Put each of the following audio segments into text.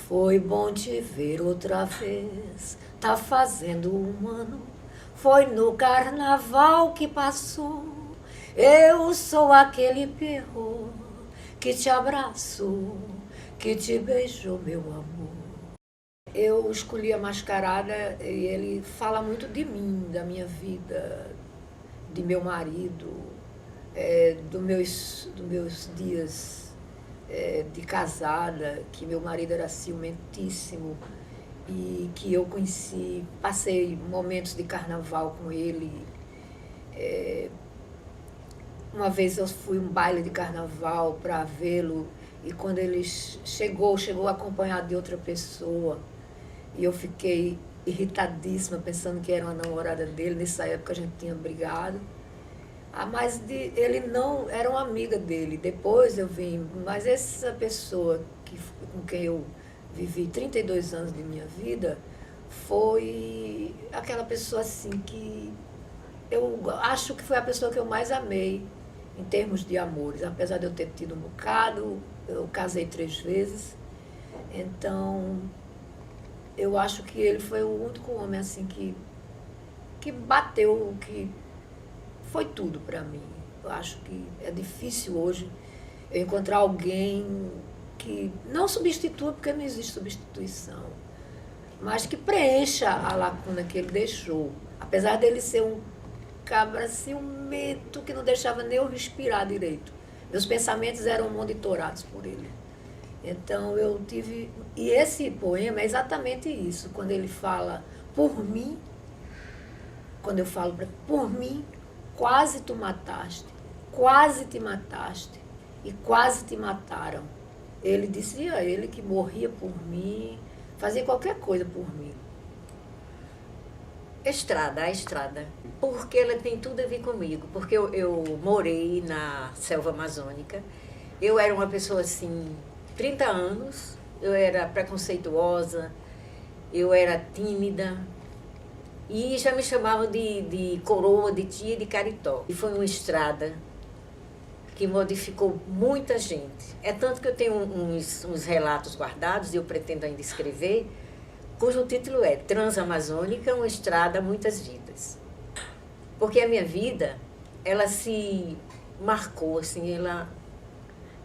Foi bom te ver outra vez, tá fazendo um ano. Foi no carnaval que passou. Eu sou aquele perro que te abraçou, que te beijou, meu amor. Eu escolhi a Mascarada e ele fala muito de mim, da minha vida, de meu marido, dos meus dias de casada, que meu marido era ciumentíssimo e que eu conheci, passei momentos de carnaval com ele. Uma vez eu fui a um baile de carnaval para vê-lo e quando ele chegou acompanhado de outra pessoa e eu fiquei irritadíssima, pensando que era uma namorada dele. Nessa época a gente tinha brigado. Mas ele não era uma amiga dele. Depois eu vim, mas essa pessoa com quem eu vivi 32 anos de minha vida foi aquela pessoa assim que eu acho que foi a pessoa que eu mais amei em termos de amores. Apesar de eu ter tido um bocado, eu casei 3 vezes. Então, eu acho que ele foi o único homem assim que bateu, que foi tudo para mim. Eu acho que é difícil hoje eu encontrar alguém que não substitua, porque não existe substituição, mas que preencha a lacuna que ele deixou. Apesar dele ser um cabra ciumento que não deixava nem eu respirar direito. Meus pensamentos eram monitorados por ele. Então eu tive... E esse poema é exatamente isso, quando ele fala por mim, quando eu falo por mim, quase tu mataste, quase te mataste e quase te mataram. Ele dizia, ele que morria por mim, fazia qualquer coisa por mim. Estrada, a estrada, porque ela tem tudo a ver comigo, porque eu morei na selva amazônica, eu era uma pessoa assim, 30 anos, eu era preconceituosa, eu era tímida, e já me chamavam de coroa, de tia, de caritó. E foi uma estrada que modificou muita gente. É tanto que eu tenho uns relatos guardados, e eu pretendo ainda escrever, cujo título é Transamazônica, uma estrada, muitas vidas. Porque a minha vida, ela se marcou, assim, ela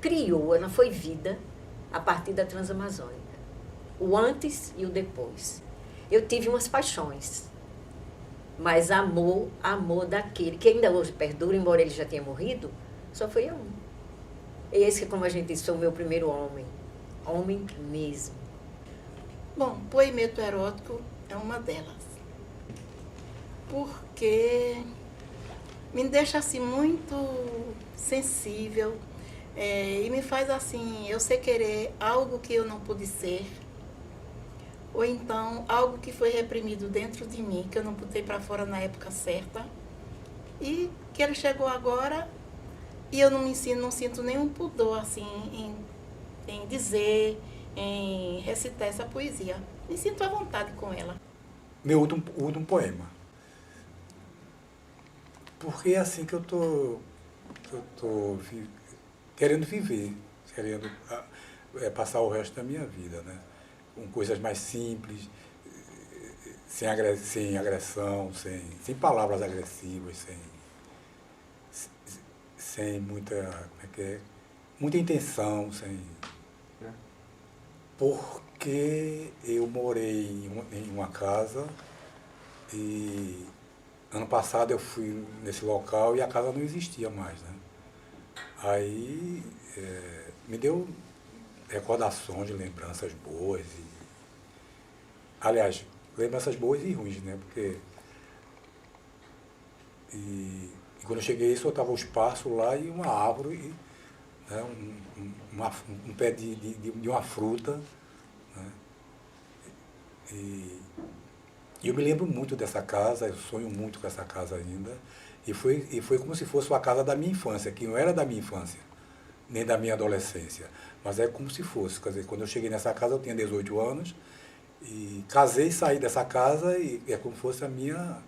criou, ela foi vida a partir da Transamazônica. O antes e o depois. Eu tive umas paixões, mas amor daquele, que ainda hoje perdura, embora ele já tenha morrido, só foi um. E esse que, como a gente disse, foi o meu primeiro homem. Homem mesmo. Bom, poemeto erótico é uma delas, porque me deixa assim muito sensível e me faz assim, eu sei querer algo que eu não pude ser, ou então algo que foi reprimido dentro de mim, que eu não botei para fora na época certa, e que ele chegou agora e eu não sinto nenhum pudor assim em dizer, em recitar essa poesia. Me sinto à vontade com ela. Meu último poema. Porque é assim que eu tô querendo viver, querendo passar o resto da minha vida, né? Com coisas mais simples, sem agressão, sem palavras agressivas, sem muita, muita intenção, porque eu morei em uma casa e ano passado eu fui nesse local e a casa não existia mais, né? Aí me deu recordações de lembranças boas aliás, lembranças boas e ruins, né? Porque e quando eu cheguei só estava o espaço lá e uma árvore, né? Um pé de uma fruta, né? E eu me lembro muito dessa casa, eu sonho muito com essa casa ainda, e foi como se fosse a casa da minha infância, que não era da minha infância, nem da minha adolescência, mas é como se fosse. Quer dizer, quando eu cheguei nessa casa eu tinha 18 anos, e casei e saí dessa casa, e é como se fosse a minha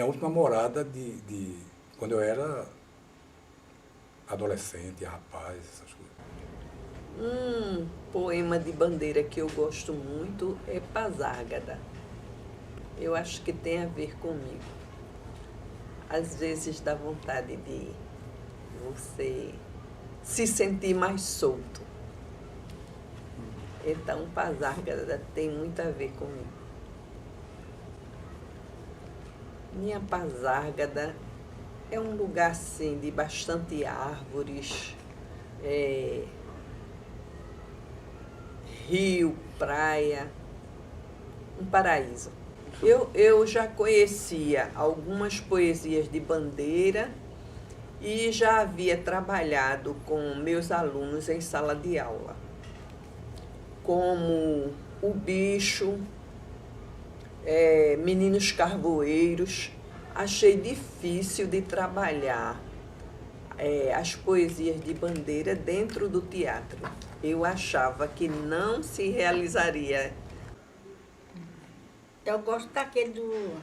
última morada de quando eu era adolescente, rapaz, essas coisas. Um poema de bandeira que eu gosto muito é Pasárgada. Eu acho que tem a ver comigo. Às vezes dá vontade de você se sentir mais solto. Então, Pasárgada tem muito a ver comigo. Minha Pasárgada é um lugar assim de bastante árvores, rio, praia, um paraíso. Eu já conhecia algumas poesias de bandeira e já havia trabalhado com meus alunos em sala de aula, como O Bicho, Meninos Carvoeiros. Achei difícil de trabalhar as poesias de bandeira dentro do teatro. Eu achava que não se realizaria. Eu gosto daquele do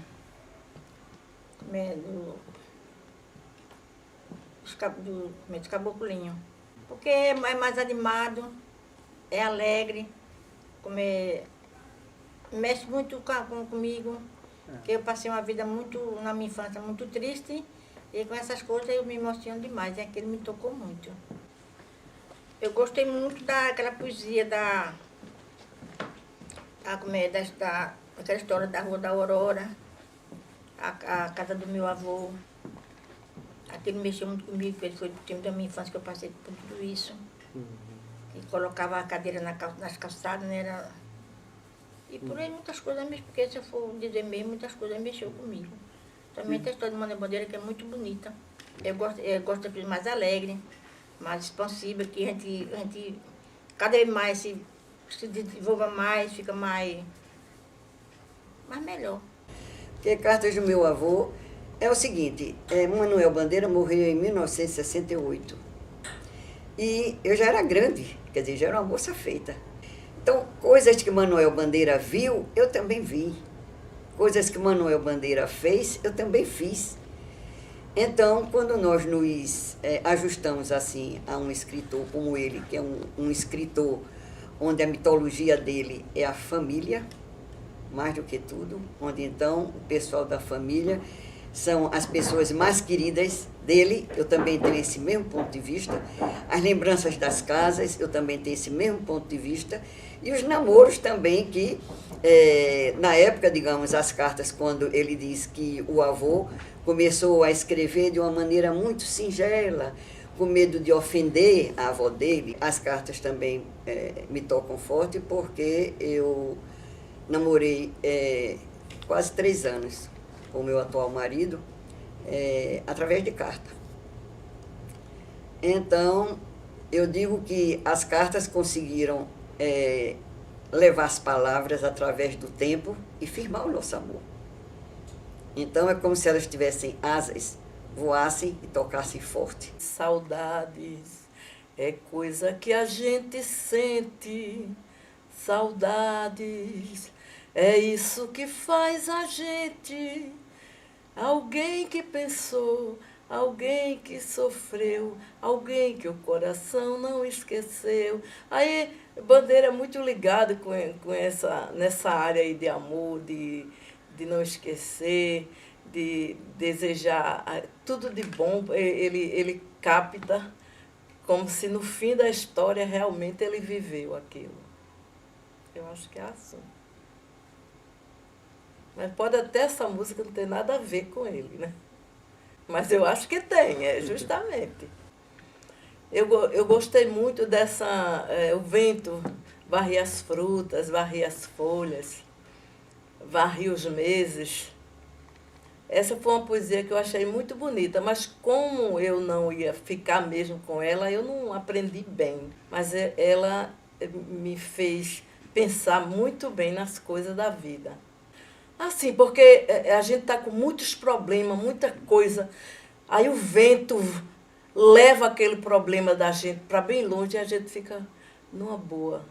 Caboclinho. Porque é mais animado, é alegre, mexe muito comigo. Porque eu passei uma vida na minha infância, muito triste. E com essas coisas eu me emociono demais. E aquele me tocou muito. Eu gostei muito daquela poesia aquela história da Rua da Aurora, a casa do meu avô. Aquele mexeu muito comigo, porque ele foi do tempo da minha infância que eu passei por tudo isso. E colocava a cadeira nas calçadas, né? E por aí muitas coisas, porque se eu for dizer mesmo, muitas coisas mexeu comigo. Também tem a história de Mané Bandeira, que é muito bonita. Eu gosto de mais alegre, mais expansiva, que a gente cada vez mais se desenvolva mais, fica mais melhor. Porque Cartas do meu avô é o seguinte, Manuel Bandeira morreu em 1968. E eu já era grande, quer dizer, já era uma moça feita. Então, coisas que Manuel Bandeira viu, eu também vi. Coisas que Manuel Bandeira fez, eu também fiz. Então, quando nós nos ajustamos assim a um escritor como ele, que é um escritor onde a mitologia dele é a família, mais do que tudo, onde então o pessoal da família são as pessoas mais queridas dele, eu também tenho esse mesmo ponto de vista. As lembranças das casas, eu também tenho esse mesmo ponto de vista. E os namoros também, que na época, digamos, as cartas, quando ele diz que o avô começou a escrever de uma maneira muito singela, com medo de ofender a avó dele, as cartas também me tocam forte, porque eu namorei quase 3 anos com o meu atual marido, através de carta. Então, eu digo que as cartas conseguiram levar as palavras através do tempo e firmar o nosso amor. Então, é como se elas tivessem asas, voassem e tocassem forte. Saudades é coisa que a gente sente, saudades é isso que faz a gente. Alguém que pensou, alguém que sofreu, alguém que o coração não esqueceu. Aí, Bandeira é muito ligado nessa área aí de amor, de não esquecer, de desejar tudo de bom. Ele capta como se no fim da história realmente ele viveu aquilo. Eu acho que é assim. Mas pode até essa música não ter nada a ver com ele, né? Mas eu acho que tem, justamente. Eu gostei muito dessa... o vento varria as frutas, varria as folhas, varria os meses. Essa foi uma poesia que eu achei muito bonita, mas como eu não ia ficar mesmo com ela, eu não aprendi bem. Mas ela me fez pensar muito bem nas coisas da vida. Assim, porque a gente está com muitos problemas, muita coisa. Aí o vento leva aquele problema da gente para bem longe e a gente fica numa boa.